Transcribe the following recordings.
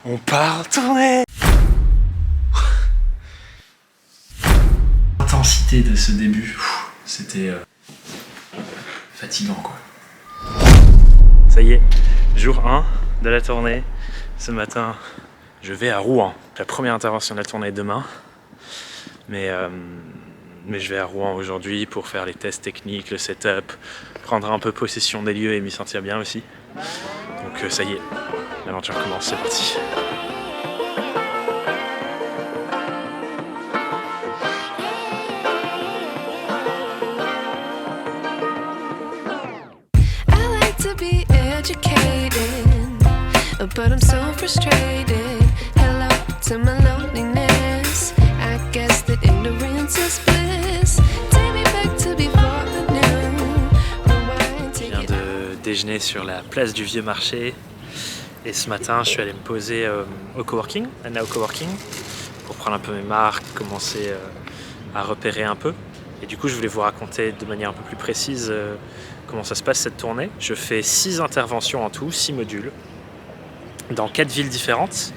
On part tourner. L'intensité de ce début, c'était fatigant quoi. Ça y est, jour 1 de la tournée. Ce matin, je vais à Rouen. La première intervention de la tournée est demain. Mais je vais à Rouen aujourd'hui pour faire les tests techniques, le setup, prendre un peu possession des lieux et m'y sentir bien aussi. Donc ça y est, l'aventure commence, c'est parti. But I'm so frustrated. Hello to my loneliness. I guess that ignorance is bliss. Take me back to before the noon. Je viens de déjeuner sur la place du Vieux Marché. Et ce matin, je suis allé me poser au coworking, à Now Coworking, pour prendre un peu mes marques, commencer à repérer un peu. Et du coup, je voulais vous raconter de manière un peu plus précise comment ça se passe cette tournée. Je fais 6 interventions en tout, 6 modules. Dans 4 villes différentes.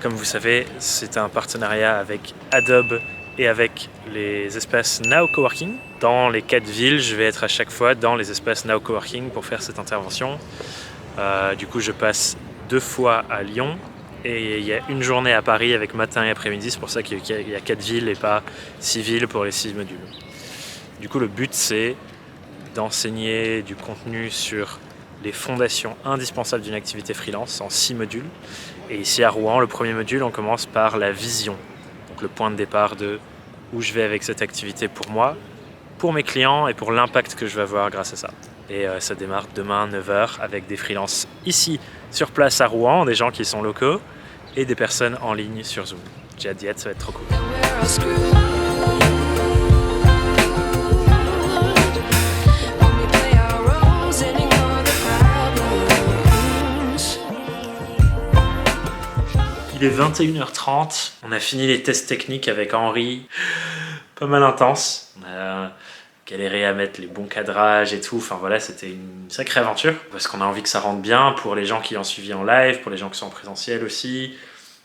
Comme vous savez, c'est un partenariat avec Adobe et avec les espaces Now Coworking. Dans les 4 villes, je vais être à chaque fois dans les espaces Now Coworking pour faire cette intervention. Du coup, je passe 2 fois à Lyon et il y a une journée à Paris avec matin et après-midi. C'est pour ça qu'il y a 4 villes et pas 6 villes pour les 6 modules. Du coup, le but, c'est d'enseigner du contenu sur les fondations indispensables d'une activité freelance en 6 modules. Et ici à Rouen, le premier module, on commence par la vision. Donc le point de départ de où je vais avec cette activité pour moi, pour mes clients et pour l'impact que je vais avoir grâce à ça. Et ça démarre demain 9h avec des freelances ici sur place à Rouen, des gens qui sont locaux et des personnes en ligne sur Zoom. J'ai hâte d'y être, ça va être trop cool. Il est 21h30, on a fini les tests techniques avec Henri, pas mal intense. On a galéré à mettre les bons cadrages et tout, enfin voilà, c'était une sacrée aventure parce qu'on a envie que ça rentre bien pour les gens qui ont suivi en live, pour les gens qui sont en présentiel aussi,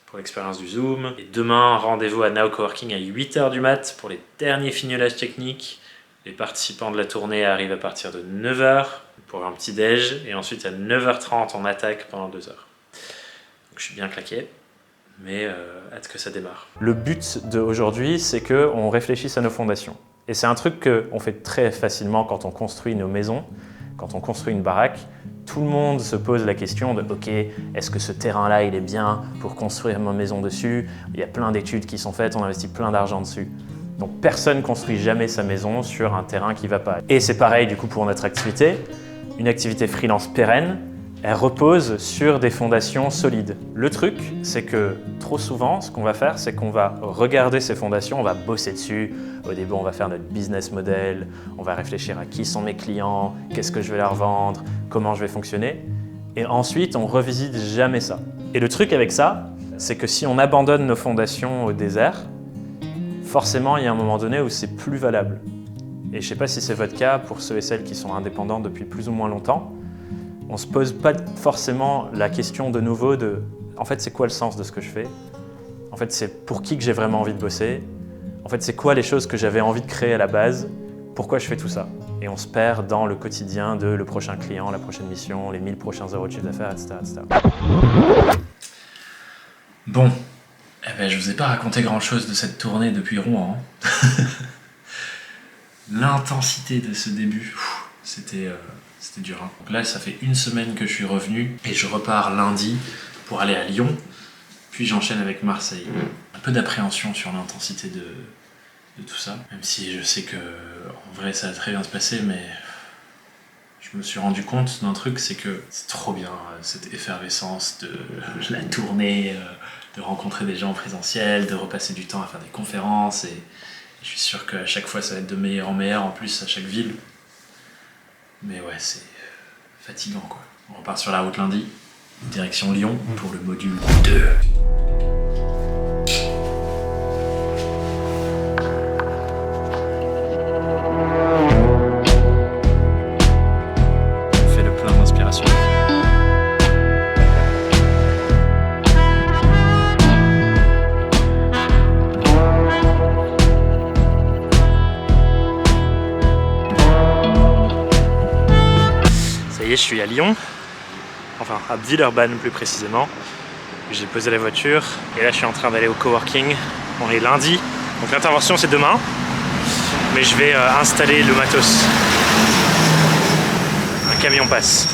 pour l'expérience du Zoom. Et demain, rendez-vous à Now Coworking à 8h du mat pour les derniers fignolages techniques. Les participants de la tournée arrivent à partir de 9h pour un petit déj et ensuite à 9h30 on attaque pendant 2 heures. Donc je suis bien claqué. Mais hâte que ça démarre. Le but d'aujourd'hui, c'est qu'on réfléchisse à nos fondations. Et c'est un truc qu'on fait très facilement quand on construit nos maisons, quand on construit une baraque. Tout le monde se pose la question de « Ok, est-ce que ce terrain-là, il est bien pour construire ma maison dessus ?» Il y a plein d'études qui sont faites, on investit plein d'argent dessus. Donc personne ne construit jamais sa maison sur un terrain qui ne va pas. Et c'est pareil du coup pour notre activité. Une activité freelance pérenne, elle repose sur des fondations solides. Le truc, c'est que trop souvent, ce qu'on va faire, c'est qu'on va regarder ces fondations, on va bosser dessus. Au début, on va faire notre business model, on va réfléchir à qui sont mes clients, qu'est-ce que je vais leur vendre, comment je vais fonctionner. Et ensuite, on revisite jamais ça. Et le truc avec ça, c'est que si on abandonne nos fondations au désert, forcément, il y a un moment donné où c'est plus valable. Et je ne sais pas si c'est votre cas pour ceux et celles qui sont indépendants depuis plus ou moins longtemps. On ne se pose pas forcément la question de nouveau de « en fait, c'est quoi le sens de ce que je fais ? En fait, c'est pour qui que j'ai vraiment envie de bosser ? En fait, c'est quoi les choses que j'avais envie de créer à la base ? Pourquoi je fais tout ça ?» Et on se perd dans le quotidien de le prochain client, la prochaine mission, les 1000 prochains euros de chiffre d'affaires, etc., etc. Bon, je vous ai pas raconté grand-chose de cette tournée depuis Rouen. L'intensité de ce début, c'était dur. Donc là, ça fait 1 semaine que je suis revenu et je repars lundi pour aller à Lyon. Puis j'enchaîne avec Marseille. Un peu d'appréhension sur l'intensité de tout ça. Même si je sais que en vrai, ça va très bien se passer, mais je me suis rendu compte d'un truc, c'est que c'est trop bien cette effervescence de la tournée, de rencontrer des gens en présentiel, de repasser du temps à faire des conférences. Et je suis sûr qu'à chaque fois, ça va être de meilleur en meilleur, en plus à chaque ville. Mais ouais, c'est fatigant quoi. On repart sur la route lundi, direction Lyon pour le module 2. On fait le plein d'inspiration. je suis à Lyon, enfin à Villeurbanne plus précisément. J'ai posé la voiture et là je suis en train d'aller au coworking. On est lundi, donc l'intervention c'est demain, mais je vais installer le matos. Un camion passe.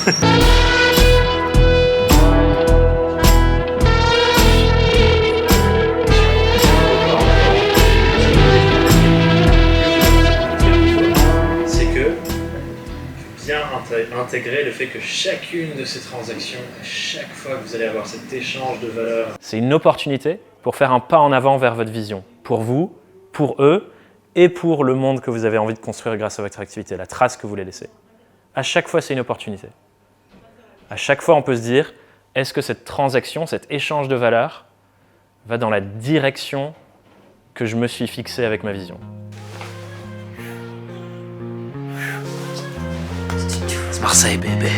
Intégrer le fait que chacune de ces transactions, à chaque fois que vous allez avoir cet échange de valeurs, c'est une opportunité pour faire un pas en avant vers votre vision. Pour vous, pour eux et pour le monde que vous avez envie de construire grâce à votre activité, la trace que vous voulez laisser. À chaque fois, c'est une opportunité. À chaque fois, on peut se dire, est-ce que cette transaction, cet échange de valeurs va dans la direction que je me suis fixée avec ma vision? Marseille, bébé.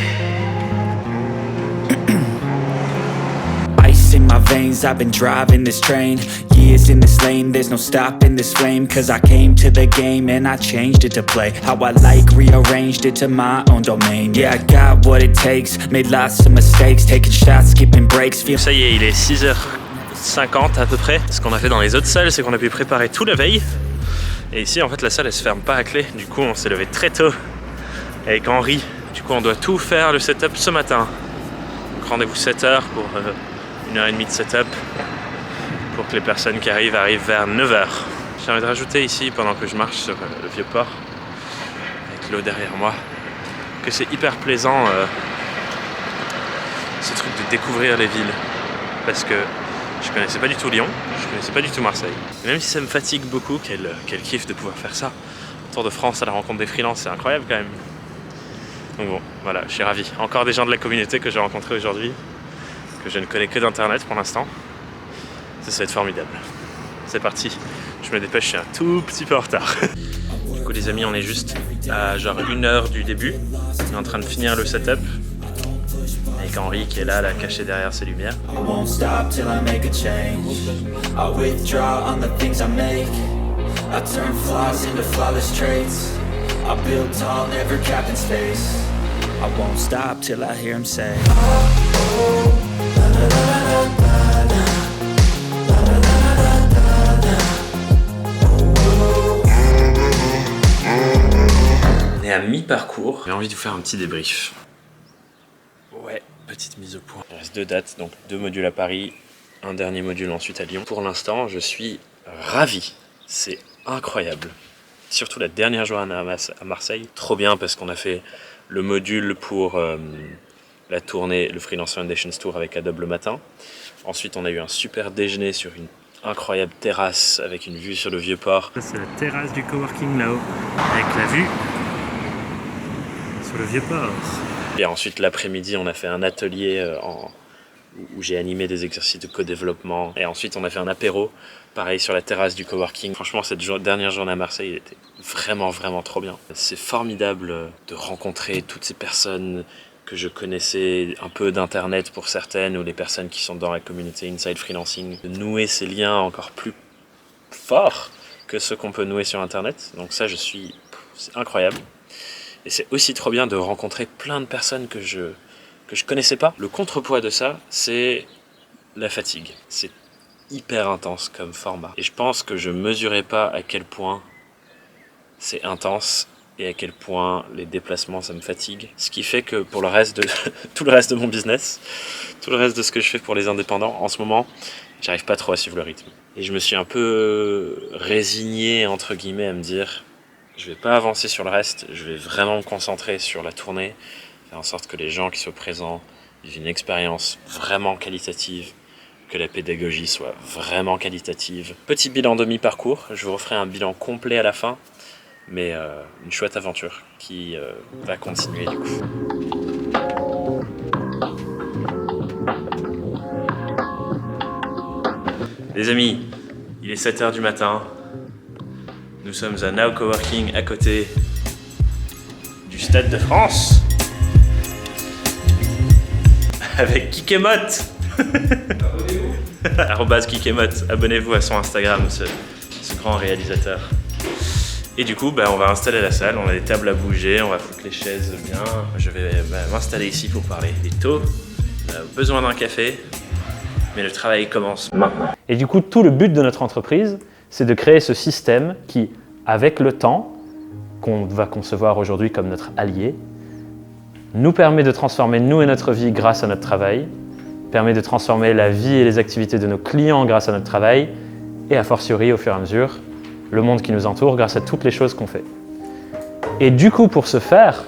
Ice in my veins, I've been driving this train. Years in this lane, there's no stopping this flame. Cause I came to the game and I changed it to play how I like, rearranged it to my own domain. Yeah, I got what it takes, made lots of mistakes, taking shots, skipping breaks. Ça y est, il est 6h50 à peu près. Ce qu'on a fait dans les autres salles, c'est qu'on a pu préparer tout la veille. Et ici, en fait, la salle, elle se ferme pas à clé. Du coup, on s'est levé très tôt avec Henri. Du coup, on doit tout faire le setup ce matin. Donc, rendez-vous 7h pour 1h30 de setup pour que les personnes qui arrivent vers 9h. J'ai envie de rajouter ici, pendant que je marche sur le vieux port, avec l'eau derrière moi, que c'est hyper plaisant ce truc de découvrir les villes. Parce que je connaissais pas du tout Lyon, je connaissais pas du tout Marseille. Et même si ça me fatigue beaucoup, quel kiff de pouvoir faire ça. Tour de France à la rencontre des freelances, c'est incroyable quand même. Donc bon, voilà, je suis ravi. Encore des gens de la communauté que j'ai rencontrés aujourd'hui, que je ne connais que d'internet pour l'instant. Ça va être formidable. C'est parti, je me dépêche, je suis un tout petit peu en retard. Du coup les amis, on est juste à genre 1h du début. On est en train de finir le setup. Avec Henri qui est là caché derrière ses lumières. I build tall, never capped in space. I won't stop till I hear him say. On est à mi-parcours. J'ai envie de vous faire un petit débrief. Ouais, petite mise au point. Il reste 2 dates, donc 2 modules à Paris, un dernier module ensuite à Lyon. Pour l'instant, je suis ravi. C'est incroyable. Surtout la dernière journée à Marseille, trop bien parce qu'on a fait le module pour la tournée, le Freelance Foundations Tour avec Adobe le matin. Ensuite, on a eu un super déjeuner sur une incroyable terrasse avec une vue sur le vieux port. Ça, c'est la terrasse du coworking là-haut, avec la vue sur le vieux port. Et ensuite, l'après-midi, on a fait un atelier où j'ai animé des exercices de co-développement. Et ensuite, on a fait un apéro, pareil, sur la terrasse du coworking. Franchement, cette dernière journée à Marseille, elle était vraiment, vraiment trop bien. C'est formidable de rencontrer toutes ces personnes que je connaissais un peu d'internet pour certaines, ou les personnes qui sont dans la communauté Inside Freelancing. De nouer ces liens encore plus forts que ceux qu'on peut nouer sur internet. Donc ça, c'est incroyable. Et c'est aussi trop bien de rencontrer plein de personnes que je connaissais pas. Le contrepoids de ça, c'est la fatigue. C'est hyper intense comme format. Et je pense que je mesurais pas à quel point c'est intense et à quel point les déplacements, ça me fatigue. Ce qui fait que pour le reste de tout le reste de mon business, tout le reste de ce que je fais pour les indépendants, en ce moment, j'arrive pas trop à suivre le rythme. Et je me suis un peu résigné, entre guillemets, à me dire, je vais pas avancer sur le reste, je vais vraiment me concentrer sur la tournée, faire en sorte que les gens qui soient présents vivent une expérience vraiment qualitative, que la pédagogie soit vraiment qualitative. Petit bilan de mi-parcours, je vous referai un bilan complet à la fin, mais une chouette aventure qui va continuer du coup. Les amis, il est 7h du matin, nous sommes à Now Coworking à côté du Stade de France avec Kikemot. Abonnez-vous. @Kikemot, abonnez-vous à son Instagram, ce grand réalisateur. Et du coup, on va installer la salle, on a des tables à bouger, on va foutre les chaises bien. Je vais m'installer ici pour parler des taux. On a besoin d'un café, mais le travail commence maintenant. Et du coup, tout le but de notre entreprise, c'est de créer ce système qui, avec le temps, qu'on va concevoir aujourd'hui comme notre allié, nous permet de transformer nous et notre vie grâce à notre travail, permet de transformer la vie et les activités de nos clients grâce à notre travail, et a fortiori, au fur et à mesure, le monde qui nous entoure grâce à toutes les choses qu'on fait. Et du coup, pour ce faire,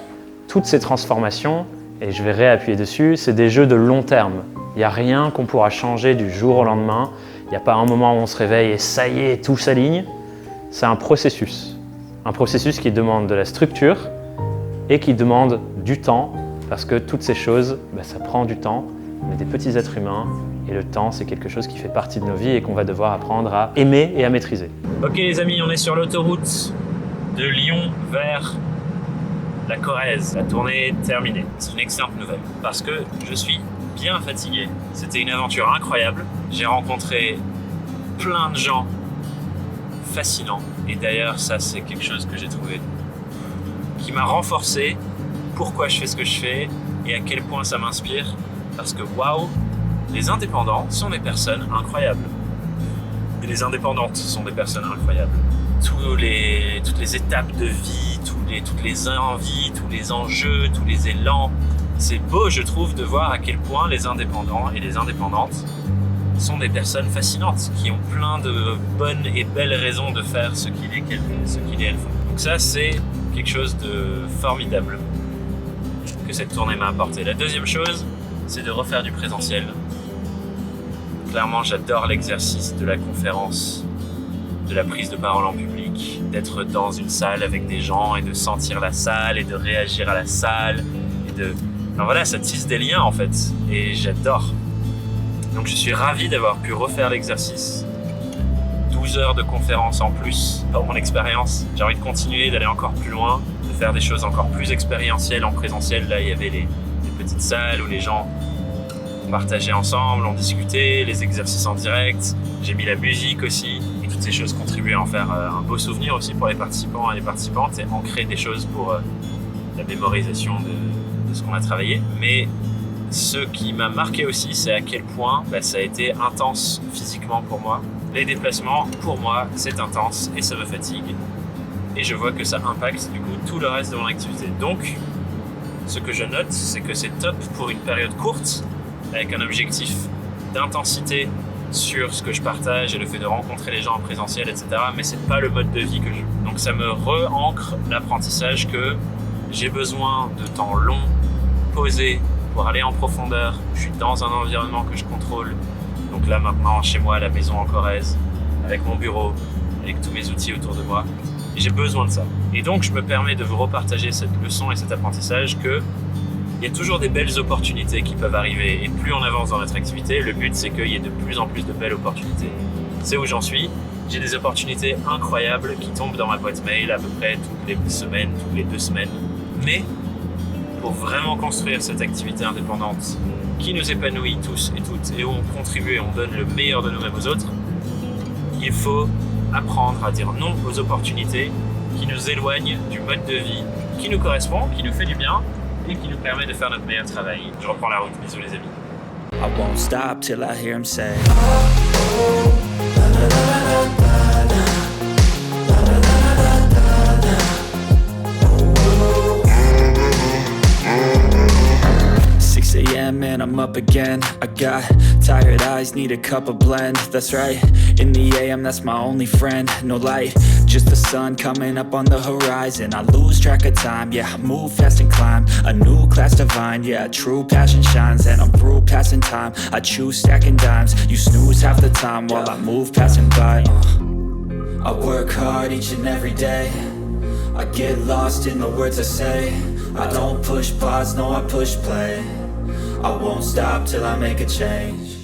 toutes ces transformations, et je vais réappuyer dessus, c'est des jeux de long terme. Il n'y a rien qu'on pourra changer du jour au lendemain. Il n'y a pas un moment où on se réveille et ça y est, tout s'aligne. C'est un processus. Un processus qui demande de la structure et qui demande du temps, parce que toutes ces choses, ça prend du temps. On est des petits êtres humains et le temps, c'est quelque chose qui fait partie de nos vies et qu'on va devoir apprendre à aimer et à maîtriser. Ok les amis, on est sur l'autoroute de Lyon vers la Corrèze. La tournée est terminée. C'est une excellente nouvelle parce que je suis bien fatigué. C'était une aventure incroyable. J'ai rencontré plein de gens fascinants. Et d'ailleurs, ça c'est quelque chose que j'ai trouvé qui m'a renforcé pourquoi je fais ce que je fais et à quel point ça m'inspire. Parce que waouh, les indépendants sont des personnes incroyables. Et les indépendantes sont des personnes incroyables. Toutes les étapes de vie, toutes les envies, tous les enjeux, tous les élans. C'est beau, je trouve, de voir à quel point les indépendants et les indépendantes sont des personnes fascinantes, qui ont plein de bonnes et belles raisons de faire ce qu'il et elles font. Donc ça, c'est quelque chose de formidable que cette tournée m'a apporté. La deuxième chose, c'est de refaire du présentiel. Clairement, j'adore l'exercice de la conférence, de la prise de parole en public, d'être dans une salle avec des gens et de sentir la salle et de réagir à la salle. Ça tisse des liens en fait, et j'adore. Donc je suis ravi d'avoir pu refaire l'exercice. 12 heures de conférence en plus dans mon expérience. J'ai envie de continuer, d'aller encore plus loin, de faire des choses encore plus expérientielles en présentiel. Là, il y avait les petites salles où les gens partageaient ensemble, on discutait, les exercices en direct. J'ai mis la musique aussi. Et toutes ces choses contribuaient à en faire un beau souvenir aussi pour les participants et les participantes et ancrer des choses pour la mémorisation de ce qu'on a travaillé. Mais ce qui m'a marqué aussi, c'est à quel point ça a été intense physiquement pour moi. Les déplacements, pour moi, c'est intense et ça me fatigue. Et je vois que ça impacte du coup tout le reste de mon activité. Donc, ce que je note, c'est que c'est top pour une période courte, avec un objectif d'intensité sur ce que je partage et le fait de rencontrer les gens en présentiel, etc. Mais c'est pas le mode de vie que je veux. Donc ça me re-ancre l'apprentissage que j'ai besoin de temps long, posé, pour aller en profondeur. Je suis dans un environnement que je contrôle. Donc là maintenant, chez moi, à la maison en Corrèze, avec mon bureau, avec tous mes outils autour de moi. Et j'ai besoin de ça. Et donc je me permets de vous repartager cette leçon et cet apprentissage que il y a toujours des belles opportunités qui peuvent arriver. Et plus on avance dans notre activité, le but c'est qu'il y ait de plus en plus de belles opportunités. C'est où j'en suis. J'ai des opportunités incroyables qui tombent dans ma boîte mail à peu près toutes les semaines, toutes les 2 semaines. Mais pour vraiment construire cette activité indépendante qui nous épanouit tous et toutes et où on contribue et on donne le meilleur de nous-mêmes aux autres, il faut apprendre à dire non aux opportunités qui nous éloignent du mode de vie qui nous correspond, qui nous fait du bien et qui nous permet de faire notre meilleur travail. Je reprends la route, bisous les amis. I won't stop till I hear him say 6 a.m. and I'm up again. I got tired eyes, need a cup of blend. That's right, in the AM that's my only friend. No light, just the sun coming up on the horizon. I lose track of time, yeah, I move fast and climb a new class divine, yeah, true passion shines. And I'm through passing time, I choose stacking dimes. You snooze half the time while I move passing by. I work hard each and every day. I get lost in the words I say. I don't push pause, no I push play. I won't stop till I make a change.